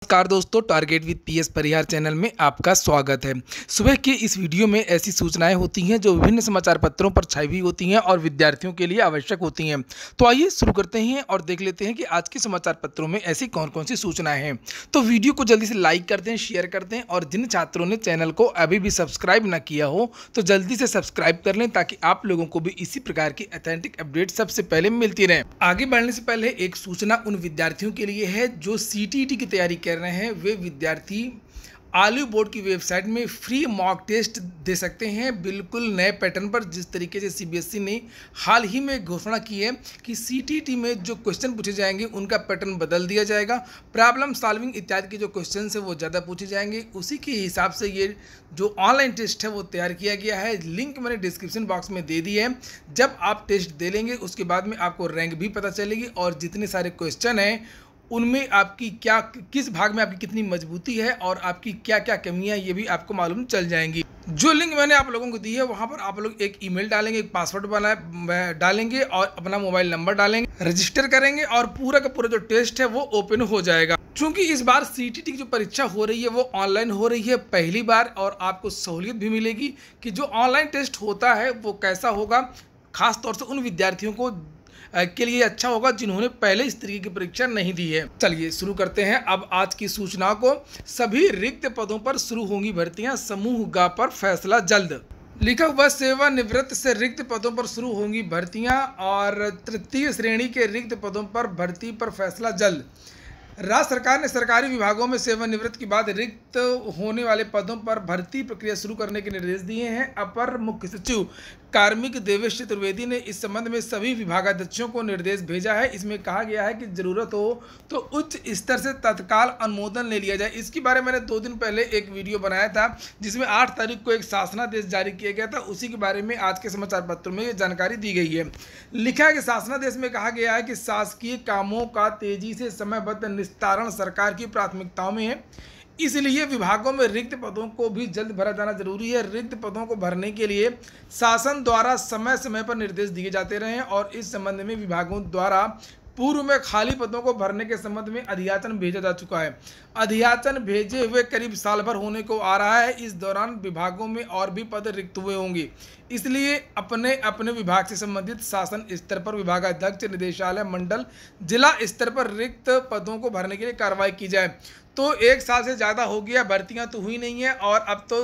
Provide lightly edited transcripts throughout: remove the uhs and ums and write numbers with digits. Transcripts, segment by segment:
नमस्कार दोस्तों, target with PS Parihar channel में आपका स्वागत है। सुबह के इस वीडियो में ऐसी सूचनाएं होती हैं जो विभिन्न समाचार पत्रों पर छाई हुई होती हैं और विद्यार्थियों के लिए आवश्यक होती हैं। तो आइए शुरू करते हैं और देख लेते हैं कि आज के समाचार पत्रों में ऐसी कौन कौन सी सूचनाएं हैं। तो वीडियो को जल्दी से लाइक कर दें, शेयर कर दें और जिन छात्रों ने चैनल को अभी भी सब्सक्राइब न किया हो तो जल्दी से सब्सक्राइब कर लें ताकि आप लोगों को भी इसी प्रकार की ऑथेंटिक अपडेट सबसे पहले मिलती रहे। आगे बढ़ने से पहले एक सूचना उन विद्यार्थियों के लिए है जो सीटीईटी की तैयारी कर रहे हैं। वे विद्यार्थी आलिव बोर्ड की वेबसाइट में फ्री मॉक टेस्ट दे सकते हैं, बिल्कुल नए पैटर्न पर। जिस तरीके से सीबीएसई ने हाल ही में घोषणा की है कि सीटीईटी में जो क्वेश्चन पूछे जाएंगे उनका पैटर्न बदल दिया जाएगा, प्रॉब्लम सॉल्विंग इत्यादि के जो क्वेश्चन है वो ज़्यादा पूछे जाएंगे, उसी के हिसाब से ये जो ऑनलाइन टेस्ट है वो तैयार किया गया है। लिंक मैंने डिस्क्रिप्शन बॉक्स में दे दी है। जब आप टेस्ट दे लेंगे उसके बाद में आपको रैंक भी पता चलेगी और जितने सारे क्वेश्चन हैं उनमें आपकी क्या, किस भाग में आपकी कितनी मजबूती है और आपकी क्या क्या कमियां, ये भी आपको मालूम चल जाएंगी। जो लिंक मैंने आप लोगों को दी है वहां पर आप लोग एक ईमेल डालेंगे, एक पासवर्ड डालेंगे और अपना मोबाइल नंबर डालेंगे, रजिस्टर करेंगे और पूरा का पूरा जो टेस्ट है वो ओपन हो जाएगा। क्योंकि इस बार सीटीईटी की जो परीक्षा हो रही है वो ऑनलाइन हो रही है पहली बार, और आपको सहूलियत भी मिलेगी कि जो ऑनलाइन टेस्ट होता है वो कैसा होगा। खास तौर से उन विद्यार्थियों को के लिए अच्छा होगा जिन्होंने पहले इस तरीके की परीक्षा नहीं दी है। चलिए शुरू करते हैं अब आज की सूचना को। सभी रिक्त पदों पर शुरू होंगी भर्तियां, समूह ग पर फैसला जल्द। लिखा हुआ सेवानिवृत्त से रिक्त पदों पर शुरू होंगी भर्तियां और तृतीय श्रेणी के रिक्त पदों पर भर्ती पर फैसला जल्द। राज्य सरकार ने सरकारी विभागों में सेवानिवृत्त के बाद रिक्त होने वाले पदों पर भर्ती प्रक्रिया शुरू करने के निर्देश दिए हैं। अपर मुख्य सचिव कार्मिक देवेश चतुर्वेदी ने इस संबंध में सभी विभागाध्यक्षों को निर्देश भेजा है। इसमें कहा गया है कि जरूरत हो तो उच्च स्तर से तत्काल अनुमोदन ले लिया जाए। इसके बारे में मैंने 2 दिन पहले एक वीडियो बनाया था जिसमें 8 तारीख को एक शासनादेश जारी किया गया था, उसी के बारे में आज के समाचार पत्रों में ये जानकारी दी गई है। लिखा है कि शासनादेश में कहा गया है कि शासकीय कामों का तेजी से समयबद्ध निस्तारण सरकार की प्राथमिकताओं में है, इसलिए विभागों में रिक्त पदों को भी जल्द भरा जाना जरूरी है। रिक्त पदों को भरने के लिए शासन द्वारा समय समय पर निर्देश दिए जाते रहे और इस संबंध में विभागों द्वारा पूर्व में खाली पदों को भरने के संबंध में अधियाचन भेजा जा चुका है। अधियाचन भेजे हुए करीब साल भर होने को आ रहा है। इस दौरान विभागों में और भी पद रिक्त हुए होंगे, इसलिए अपने अपने विभाग से संबंधित शासन स्तर पर विभागाध्यक्ष, निदेशालय, मंडल, जिला स्तर पर रिक्त पदों को भरने के लिए कार्रवाई की जाए। तो 1 साल से ज़्यादा हो गया, भर्तियां तो हुई नहीं है और अब तो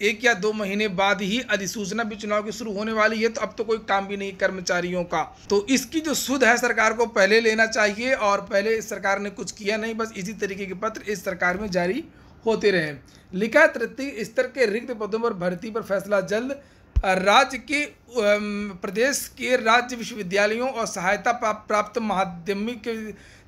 1 या 2 महीने बाद ही अधिसूचना भी चुनाव की शुरू होने वाली है, तो अब तो कोई काम भी नहीं कर्मचारियों का। तो इसकी जो सुध है सरकार को पहले लेना चाहिए और पहले सरकार ने कुछ किया नहीं, बस इसी तरीके के पत्र इस सरकार में जारी होते रहे। लिखा तृतीय स्तर के रिक्त पदों पर भर्ती पर फैसला जल्द। राज्य के प्रदेश के राज्य विश्वविद्यालयों और सहायता प्राप्त माध्यमिक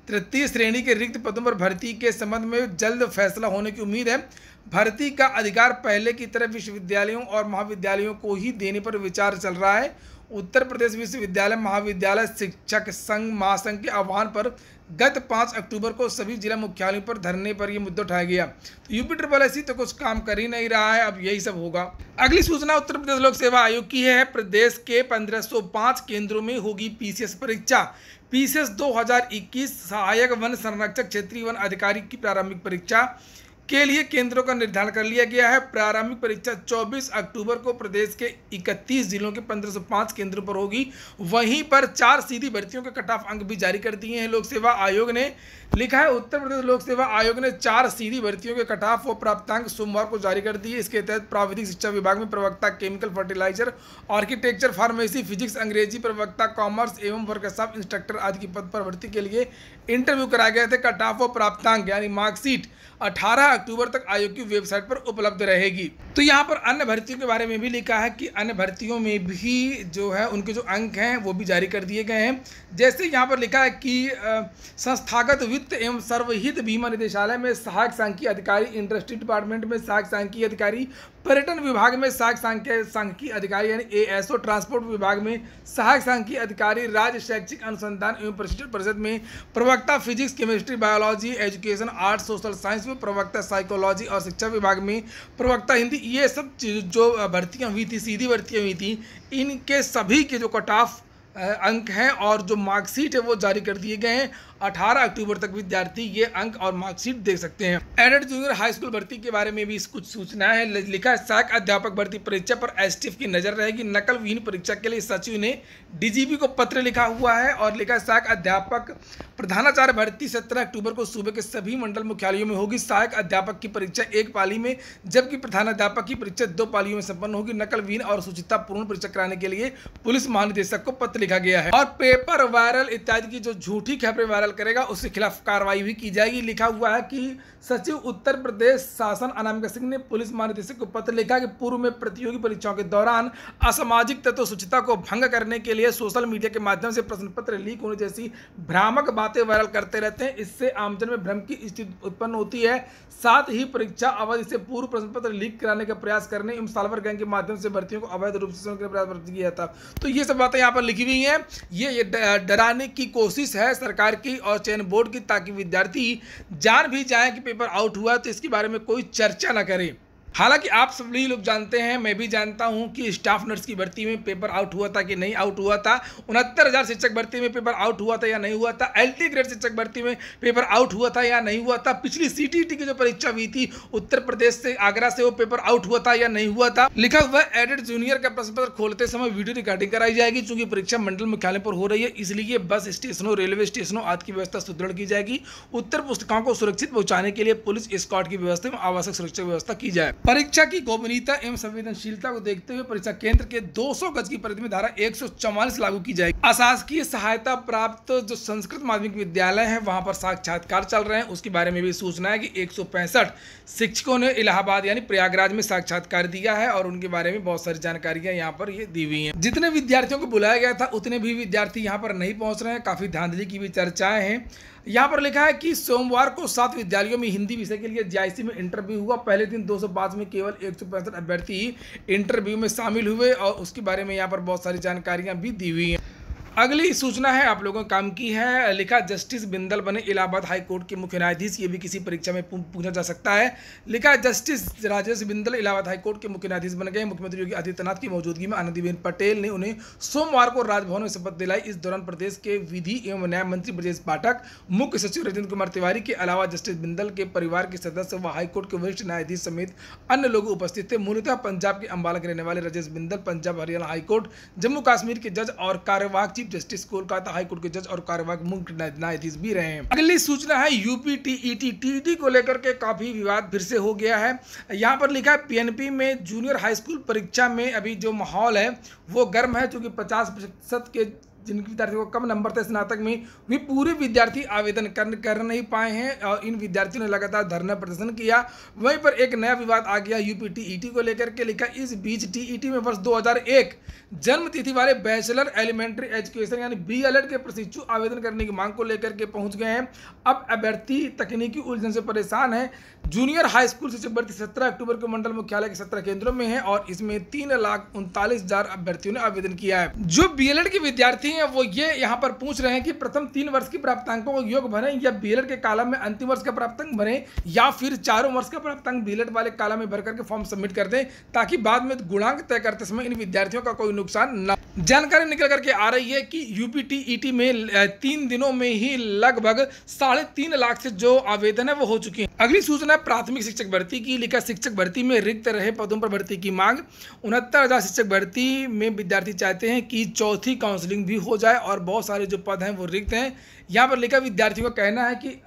तृतीय श्रेणी के रिक्त पदों पर भर्ती के संबंध में जल्द फैसला होने की उम्मीद है। भर्ती का अधिकार पहले की तरह विश्वविद्यालयों और महाविद्यालयों को ही देने पर विचार चल रहा है। उत्तर प्रदेश विश्वविद्यालय महाविद्यालय शिक्षक संघ महासंघ के आह्वान पर गत 5 अक्टूबर को सभी जिला मुख्यालयों पर धरने पर यह मुद्दा उठाया गया। तो यूपी SSC तो कुछ काम कर ही नहीं रहा है, अब यही सब होगा। अगली सूचना उत्तर प्रदेश लोक सेवा आयोग की है। प्रदेश के 1505 केंद्रों में होगी पीसीएस परीक्षा। पीसीएस 2021 सहायक वन संरक्षक क्षेत्रीय वन अधिकारी की प्रारंभिक परीक्षा के लिए केंद्रों का निर्धारण कर लिया गया है। प्रारंभिक परीक्षा 24 अक्टूबर को प्रदेश के 31 जिलों के 1505 केंद्रों पर होगी। वहीं पर 4 सीधी भर्तियों के कट ऑफ अंक भी जारी कर दिए हैं लोक सेवा आयोग ने। लिखा है उत्तर प्रदेश लोक सेवा आयोग ने 4 सीधी भर्तियों के कट ऑफ व प्राप्तांक सोमवार को जारी कर दिए। इसके तहत प्राविधिक शिक्षा विभाग में प्रवक्ता chemical fertilizer, architecture, pharmacy, physics, अंग्रेजी प्रवक्ता, कॉमर्स एवं वर्कशॉप इंस्ट्रक्टर आदि के पद पर भर्ती के लिए इंटरव्यू कराए गए थे। कट ऑफ व प्राप्तांक यानी मार्कशीट 18 अक्टूबर तक आयोग की वेबसाइट पर उपलब्ध रहेगी। तो यहाँ पर अन्य भर्तियों के बारे में भी लिखा है कि अन्य भर्तियों में भी जो है उनके जो अंक हैं वो भी जारी कर दिए गए हैं। जैसे यहाँ पर लिखा है कि संस्थागत वित्त एवं सर्वहित बीमा निदेशालय में सहायक सांख्यिकी अधिकारी, इंडस्ट्री डिपार्टमेंट में सहायक सांख्यिकी अधिकारी, पर्यटन विभाग में सहायक सांख्यिकी अधिकारी यानी ASO, ट्रांसपोर्ट विभाग में सहायक सांख्यिकी अधिकारी, राज्य शैक्षिक अनुसंधान एवं प्रशिक्षण परिषद में प्रवक्ता physics, chemistry, biology, education, art, social science में प्रवक्ता साइकोलॉजी और शिक्षा विभाग में प्रवक्ता हिंदी, ये सब जो भर्तियां हुई थी, सीधी भर्तियां हुई थी, इनके सभी के जो कट ऑफ अंक हैं और जो मार्कशीट है वो जारी कर दिए गए हैं। 18 अक्टूबर तक विद्यार्थी ये अंक और मार्कशीट देख सकते हैं। एडेड जूनियर हाई स्कूल भर्ती के बारे में भी कुछ सूचना है। लिखा है सहायक अध्यापक भर्ती परीक्षा पर एसटीएफ की नजर रहेगी। नकल विहीन परीक्षा के लिए सचिव ने डीजीपी को पत्र लिखा हुआ है। और लिखा है सहायक अध्यापक प्रधानाचार्य भर्ती 17 अक्टूबर को सूबे के सभी मंडल मुख्यालयों में होगी। सहायक अध्यापक की परीक्षा 1 पाली में, जबकि प्रधानाध्यापक की परीक्षा 2 पालियों में संपन्न होगी। नकल विहीन और सूचितापूर्ण परीक्षा कराने के लिए पुलिस महानिदेशक को पत्र लिखा गया है। और पेपर वायरल इत्यादि की जो झूठी खबरें वायरल करेगा उसके खिलाफ कार्रवाई भी की जाएगी। लिखा हुआ है कि सचिव उत्तर प्रदेश शासन अनामिका सिंह ने पुलिस महानिदेशक को पत्र लिखा कि पूर्व में प्रतियोगी परीक्षाओं के दौरान असामाजिक तत्व शुचिता को भंग करने के लिए सोशल मीडिया के माध्यम से प्रश्न पत्र लीक होने जैसी भ्रामक बातें वायरल करते रहते हैं। इससे आमजन में भ्रम की स्थिति उत्पन्न होती है। साथ ही परीक्षा अवधि से पूर्व प्रश्न पत्र लीक कराने का प्रयास करने एवं साल्वर गैंग के माध्यम से भर्तियों को अवैध रूप से प्रयास किया था। तो ये सब बातें यहाँ पर लिखी हुई हैं। ये डराने की कोशिश है सरकार की और चयन बोर्ड की, ताकि विद्यार्थी जान भी जाए कि पेपर आउट हुआ तो इसके बारे में कोई चर्चा न करे। हालांकि आप सभी लोग जानते हैं, मैं भी जानता हूं कि स्टाफ नर्स की भर्ती में पेपर आउट हुआ था कि नहीं आउट हुआ था। 69,000 शिक्षक भर्ती में पेपर आउट हुआ था या नहीं हुआ था। एलटी ग्रेड शिक्षक भर्ती में पेपर आउट हुआ था या नहीं हुआ था। पिछली सीटीईटी की जो परीक्षा हुई थी उत्तर प्रदेश से, आगरा से, वो पेपर आउट हुआ था या नहीं हुआ था। लिखा हुआ एडेड जूनियर का प्रश्न पत्र खोलते समय वीडियो रिकॉर्डिंग कराई जाएगी। चूंकि परीक्षा मंडल मुख्यालय पर हो रही है, इसलिए बस स्टेशनों, रेलवे स्टेशनों आदि की व्यवस्था सुदृढ़ की जाएगी। उत्तर पुस्तिकाओं को सुरक्षित पहुंचाने के लिए पुलिस स्क्वाड की व्यवस्था में आवश्यक सुरक्षा व्यवस्था की जाए। परीक्षा की गोपनीयता एवं संवेदनशीलता को देखते हुए परीक्षा केंद्र के 200 गज की परिधि में धारा 144 लागू की जाएगी। अशासकीय सहायता प्राप्त जो संस्कृत माध्यमिक विद्यालय है वहां पर साक्षात्कार चल रहे हैं, उसके बारे में भी सूचना है कि 165 शिक्षकों ने इलाहाबाद यानी प्रयागराज में साक्षात्कार दिया है और उनके बारे में बहुत सारी जानकारियां यहाँ पर ये दी हुई हैं। जितने विद्यार्थियों को बुलाया गया था उतने भी विद्यार्थी यहाँ पर नहीं पहुंच रहे हैं। काफी धांधली की भी चर्चाएं हैं। यहाँ पर लिखा है कि सोमवार को 7 विद्यालयों में हिंदी विषय के लिए जीआईसी में इंटरव्यू हुआ। पहले दिन 205 में केवल 165 अभ्यर्थी इंटरव्यू में शामिल हुए और उसके बारे में यहाँ पर बहुत सारी जानकारियाँ भी दी हुई हैं। अगली सूचना है आप लोगों ने काम की है। लिखा जस्टिस बिंदल बने इलाहाबाद हाई कोर्ट के मुख्य न्यायाधीश। ये भी किसी परीक्षा में पूछा जा सकता है। लिखा है justice Rajesh Bindal Allahabad high court के मुख्य न्यायाधीश बन गए। मुख्यमंत्री योगी आदित्यनाथ की मौजूदगी में आनंदीबेन पटेल ने उन्हें सोमवार को राजभवन में शपथ दिलाई। इस दौरान प्रदेश के विधि एवं न्याय मंत्री ब्रजेश पाठक, मुख्य सचिव राजेंद्र कुमार तिवारी के अलावा जस्टिस बिंदल के परिवार के सदस्य व हाईकोर्ट के वरिष्ठ न्यायाधीश समेत अन्य लोग उपस्थित थे। मूलतः पंजाब के अंबाला के रहने वाले राजेश बिंदल पंजाब, हरियाणा हाईकोर्ट, जम्मू कश्मीर के जज और कार्यवाहक चीफ जस्टिस कोलकाता हाईकोर्ट के जज और कार्यवाहक मुख्य न्यायाधीश भी रहे हैं। अगली सूचना है यूपी टीईटी को लेकर के काफी विवाद फिर से हो गया है। यहाँ पर लिखा है पीएनपी में जूनियर हाई स्कूल परीक्षा में अभी जो माहौल है वो गर्म है, क्योंकि 50% के जिनके विद्यार्थियों को कम नंबर थे स्नातक में, वे पूरे विद्यार्थी आवेदन कर नहीं पाए हैं और इन विद्यार्थियों ने लगातार धरना प्रदर्शन किया। वहीं पर एक नया विवाद आ गया यूपी टीईटी को लेकर के। लिखा इस बीच टीईटी में वर्ष 2001 जन्म तिथि वाले बैचलर एलिमेंट्री एजुकेशन यानी बीएलएड के प्रशिक्षु आवेदन करने की मांग को लेकर के पहुंच गए हैं। अब अभ्यर्थी तकनीकी उलझन से परेशान है। जूनियर हाई स्कूल शिक्षक भर्ती 17 अक्टूबर को मंडल मुख्यालय के 17 केंद्रों में है और इसमें 3,39,000 अभ्यर्थियों ने आवेदन किया है। जो बीएलएड के विद्यार्थी हैं वो ये यहाँ पर पूछ रहे हैं कि प्रथम 3 वर्ष की प्राप्तांकों को योग भरें या बीएलएड के कॉलम में अंतिम वर्ष का प्राप्तांक भरें या फिर चारों वर्ष का प्राप्तांक बीएलएड वाले कॉलम में भर करके फॉर्म सबमिट कर दें, ताकि बाद में गुणांक तय करते समय इन विद्यार्थियों का कोई नुकसान न। जानकारी निकल करके आ रही है कि यूपी टीईटी में 3 दिनों में ही लगभग 3.5 लाख से जो आवेदन है वो हो चुके हैं। अगली सूचना है प्राथमिक शिक्षक भर्ती की। लिखा शिक्षक भर्ती में रिक्त रहे पदों पर भर्ती की मांग। 69,000 शिक्षक भर्ती में विद्यार्थी चाहते हैं कि चौथी काउंसलिंग भी हो जाए और बहुत सारे जो पद हैं वो रिक्त हैं। यहाँ पर लिखा विद्यार्थियों का कहना है कि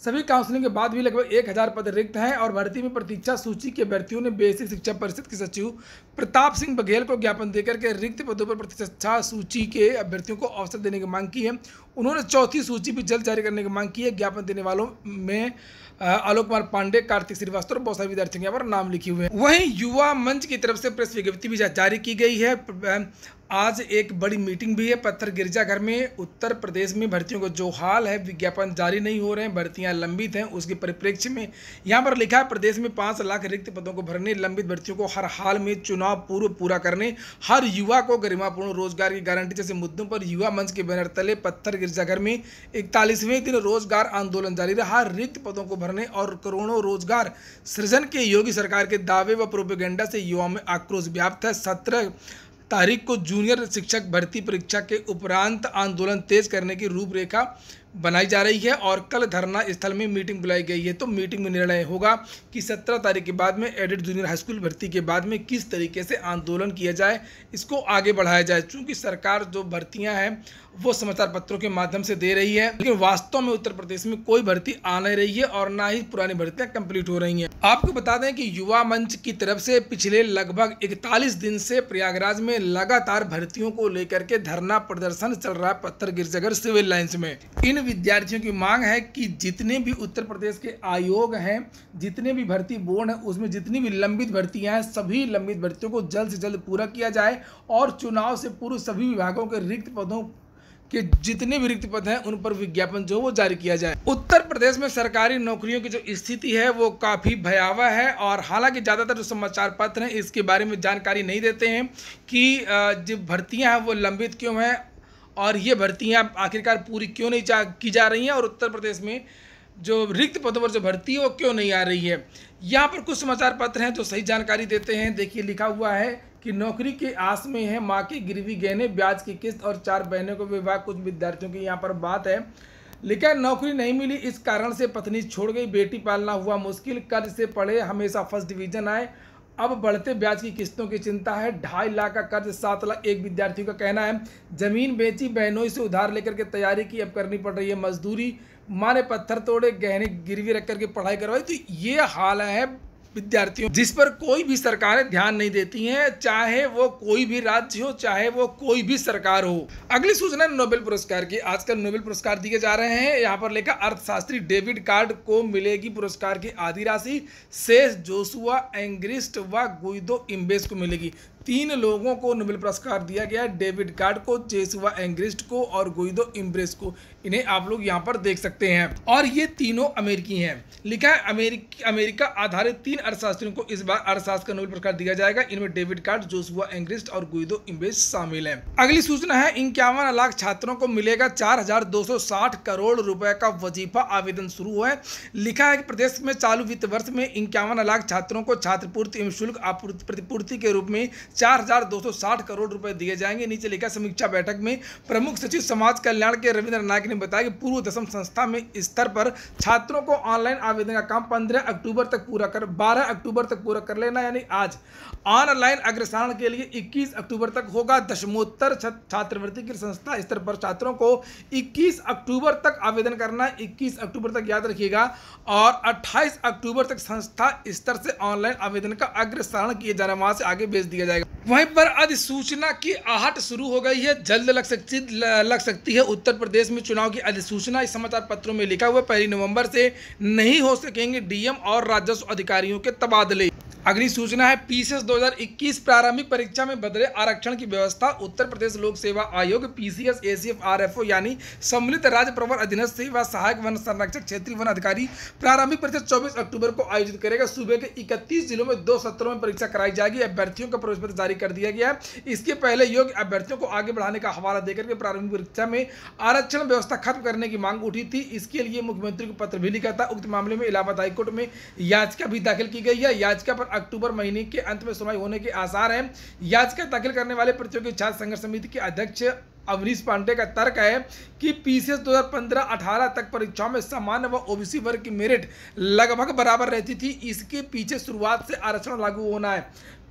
सभी काउंसलिंग के बाद भी लगभग 1,000 पद रिक्त हैं और भर्ती में प्रतीक्षा सूची के अभ्यर्थियों ने बेसिक शिक्षा परिषद के सचिव प्रताप सिंह बघेल को ज्ञापन देकर के रिक्त पदों पर प्रतीक्षा सूची के अभ्यर्थियों को अवसर देने की मांग की है। उन्होंने चौथी सूची भी जल्द जारी करने की मांग की है। ज्ञापन देने वालों में आलोक कुमार पांडे, कार्तिक श्रीवास्तव और बहुत सारे विद्यार्थियों के यहाँ पर नाम लिखे हुए हैं। वहीं युवा मंच की तरफ से प्रेस विज्ञप्ति भी जारी की गई है। आज एक बड़ी मीटिंग भी है पत्थर गिरजाघर में। उत्तर प्रदेश में भर्तियों को जो हाल है, विज्ञापन जारी नहीं हो रहे हैं, भर्तियां लंबित हैं, उसके परिप्रेक्ष्य में यहाँ पर लिखा है प्रदेश में 5 लाख रिक्त पदों को भरने, लंबित भर्तियों को हर हाल में चुनाव पूर्व पूरा करने, हर युवा को गरिमापूर्ण रोजगार की गारंटी जैसे मुद्दों पर युवा मंच के बैनर तले पत्थर गिरजाघर में 41वें दिन रोजगार आंदोलन जारी रहा। रिक्त पदों को भरने और करोड़ों रोजगार सृजन के योगी सरकार के दावे व प्रोपेगेंडा से युवाओं में आक्रोश व्याप्त है। 17 तारीख को जूनियर शिक्षक भर्ती परीक्षा के उपरांत आंदोलन तेज करने की रूपरेखा बनाई जा रही है और कल धरना स्थल में मीटिंग बुलाई गई है। तो मीटिंग में निर्णय होगा कि 17 तारीख के बाद में एडेड जूनियर हाई स्कूल भर्ती के बाद में किस तरीके से आंदोलन किया जाए, इसको आगे बढ़ाया जाए। चूँकि सरकार जो भर्तियाँ हैं वो समाचार पत्रों के माध्यम से दे रही है, लेकिन वास्तव में उत्तर प्रदेश में कोई भर्ती आ नहीं रही है और ना ही पुरानी भर्तियां कंप्लीट हो रही हैं। आपको बता दें कि युवा मंच की तरफ से पिछले लगभग 41 दिन से प्रयागराज में लगातार भर्तियों को लेकर के धरना प्रदर्शन चल रहा है पत्थर गिरजागर सिविल लाइंस में। इन विद्यार्थियों की मांग है कि जितने भी उत्तर प्रदेश के आयोग हैं, जितने भी भर्ती बोर्ड हैं, उसमें जितनी भी लंबित भर्तियां हैं, सभी लंबित भर्तियों को जल्द से जल्द पूरा किया जाए और चुनाव से पूर्व सभी विभागों के रिक्त पदों कि जितने भी रिक्त पद हैं उन पर विज्ञापन जो वो जारी किया जाए। उत्तर प्रदेश में सरकारी नौकरियों की जो स्थिति है वो काफ़ी भयावह है और हालांकि ज़्यादातर जो समाचार पत्र हैं इसके बारे में जानकारी नहीं देते हैं कि जो भर्तियां हैं वो लंबित क्यों हैं और ये भर्तियां आखिरकार पूरी क्यों नहीं की जा रही हैं और उत्तर प्रदेश में जो रिक्त पदों पर जो भर्ती है वो क्यों नहीं आ रही है। यहाँ पर कुछ समाचार पत्र हैं जो सही जानकारी देते हैं। देखिए, लिखा हुआ है कि नौकरी के आस में है माँ के गिरवी गहने, ब्याज की किस्त और 4 बहनों को विवाह। कुछ विद्यार्थियों की यहाँ पर बात है, लेकिन नौकरी नहीं मिली, इस कारण से पत्नी छोड़ गई, बेटी पालना हुआ मुश्किल, कर्ज से पढ़े, हमेशा फर्स्ट डिवीजन आए, अब बढ़ते ब्याज की किस्तों की चिंता है, 2.5 लाख का कर्ज, 7 लाख। एक विद्यार्थी का कहना है जमीन बेची, बहनों से उधार लेकर के तैयारी की, अब करनी पड़ रही है मजदूरी, माँ ने पत्थर तोड़े, गहने गिरवी रख करके पढ़ाई करवाई। तो ये हाल है विद्यार्थियों जिस पर कोई भी सरकारें ध्यान नहीं देती हैं, चाहे वो कोई भी राज्य हो, चाहे वो कोई भी सरकार हो। अगली सूचना नोबेल पुरस्कार की। आजकल नोबेल पुरस्कार दिए जा रहे हैं। यहाँ पर लिखा अर्थशास्त्री डेविड कार्ड को मिलेगी पुरस्कार की आधी राशि, शेष जोशुआ एंग्रिस्ट व गुइदो इम्बेस को मिलेगी। 3 लोगों को नोबेल पुरस्कार दिया गया है, डेविड कार्ड को, जोशुआ एंग्रिस्ट को और गुइदो इम्ब्रेस को। इन्हें आप लोग यहाँ पर देख सकते हैं और ये तीनों अमेरिकी हैं। लिखा है अमेरिका आधारित 3 अर्थशास्त्रियों को इस बार अर्थशास्त्र का नोबेल पुरस्कार दिया जाएगा। इनमें डेविड कार्ड, जोशुआ एंग्रिस्ट और गुइदो इम्ब्रेस शामिल हैं। अगली सूचना है 51 लाख छात्रों को मिलेगा 4260 करोड़ रुपए का वजीफा, आवेदन शुरू है। लिखा है कि प्रदेश में चालू वित्त वर्ष में 51 लाख छात्रों को छात्रपूर्ति एवं शुल्क प्रतिपूर्ति के रूप में 4260 करोड़ रुपए दिए जाएंगे। नीचे लिखा समीक्षा बैठक में प्रमुख सचिव समाज कल्याण के रविंद्र नायक ने बताया कि पूर्व दशम संस्था में स्तर पर छात्रों को ऑनलाइन आवेदन का काम 12 अक्टूबर तक पूरा कर लेना, यानी आज। ऑनलाइन अग्रसारण के लिए 21 अक्टूबर तक होगा। दशमोत्तर छात्रवृत्ति की संस्था स्तर पर छात्रों को 21 अक्टूबर तक आवेदन करना है, 21 अक्टूबर तक याद रखिएगा, और 28 अक्टूबर तक संस्था स्तर से ऑनलाइन आवेदन का अग्रसारण किया जाना, वहां से आगे भेज दिया जाएगा। वहीं पर अधिसूचना की आहट शुरू हो गई है, जल्द लग सकती है उत्तर प्रदेश में चुनाव की अधिसूचना। इस समाचार पत्रों में लिखा हुआ 1 नवंबर से नहीं हो सकेंगे डीएम और राजस्व अधिकारियों के तबादले। अगली सूचना है पीसीएस 2021 प्रारंभिक परीक्षा में बदले आरक्षण की व्यवस्था। उत्तर प्रदेश लोक सेवा आयोग पीसीएस एसीएफ आरएफओ यानी सम्मिलित राज्य प्रवर अधीनस्थ सेवा सहायक वन संरक्षक क्षेत्रीय वन अधिकारी प्रारंभिक परीक्षा 24 अक्टूबर को आयोजित करेगा। सूबे के 31 जिलों में 2 सत्रों में परीक्षा कराई जाएगी। अभ्यर्थियों का प्रवेश पत्र जारी कर दिया गया है। इसके पहले योग्य अभ्यर्थियों को आगे बढ़ाने का हवाला देकर के प्रारंभिक परीक्षा में आरक्षण व्यवस्था खत्म करने की मांग उठी थी। इसके लिए मुख्यमंत्री को पत्र भी लिखा था। उक्त मामले में इलाहाबाद हाईकोर्ट में याचिका भी दाखिल की गई है। याचिका पर अक्टूबर महीने के अंत में सुनवाई होने के आसार हैं। याचिका दाखिल करने वाले प्रतियोगी छात्र संघर्ष समिति के अध्यक्ष अवनीश पांडे का तर्क है कि पीसीएस 2015-18 तक परीक्षाओं में सामान्य व ओबीसी वर्ग की मेरिट लगभग बराबर रहती थी। इसके पीछे शुरुआत से आरक्षण लागू होना है।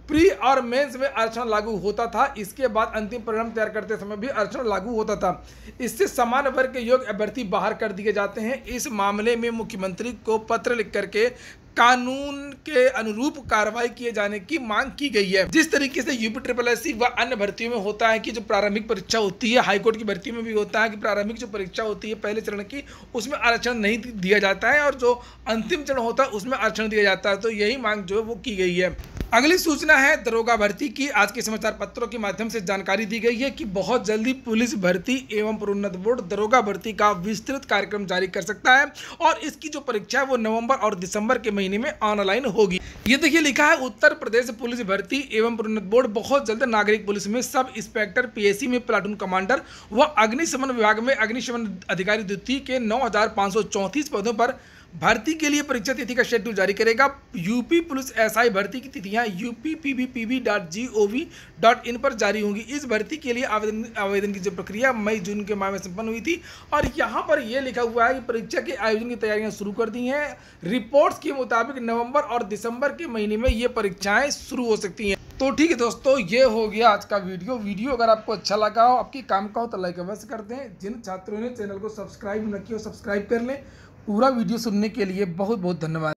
प्री और मेंस में आरक्षण लागू होता था। इसके बाद अंतिम परिणाम तैयार करते समय भी आरक्षण लागू होता था। इससे सामान्य वर्ग के योग्य अभ्यर्थी बाहर कर दिए जाते हैं। इस मामले में मुख्यमंत्री को पत्र लिख करके कानून के अनुरूप कार्रवाई किए जाने की मांग की गई है। जिस तरीके से यूपी व अन्य भर्तियों में होता है कि जो प्रारंभिक परीक्षा होती है, हाईकोर्ट की भर्ती में भी होता है कि प्रारंभिक जो परीक्षा होती है पहले चरण की, उसमें आरक्षण नहीं दिया जाता है और जो अंतिम चरण होता है उसमें आरक्षण दिया जाता है। तो यही मांग जो है वो की गई है। अगली सूचना है दरोगा भर्ती की। आज के समाचार पत्रों के माध्यम से जानकारी दी गई है कि बहुत जल्दी पुलिस भर्ती एवं प्रोन्नत बोर्ड दरोगा भर्ती का विस्तृत कार्यक्रम जारी कर सकता है और इसकी जो परीक्षा है वो नवंबर और दिसंबर के महीने में ऑनलाइन होगी। ये देखिए लिखा है उत्तर प्रदेश पुलिस भर्ती एवं प्रोन्नत बोर्ड बहुत जल्द नागरिक पुलिस में सब इंस्पेक्टर, पीएसी में प्लाटून कमांडर व अग्निशमन विभाग में अग्निशमन अधिकारी द्वितीय के 9,534 पदों पर भर्ती के लिए परीक्षा तिथि का शेड्यूल जारी करेगा। यूपी पुलिस एसआई भर्ती की तिथियां uppbpb.gov.in पर जारी होंगी। इस भर्ती के लिए आवेदन की जो प्रक्रिया मई जून के माह में संपन्न हुई थी और यहां पर यह लिखा हुआ है कि परीक्षा के आयोजन की तैयारियां शुरू कर दी हैं। रिपोर्ट्स के मुताबिक नवंबर और दिसंबर के महीने में ये परीक्षाएं शुरू हो सकती हैं। तो ठीक है दोस्तों, ये हो गया आज का वीडियो अगर आपको अच्छा लगा हो, आपके काम का हो तो लाइक अवश्य कर दें। जिन छात्रों ने चैनल को सब्सक्राइब न किया हो सब्सक्राइब कर लें। पूरा वीडियो सुनने के लिए बहुत बहुत धन्यवाद।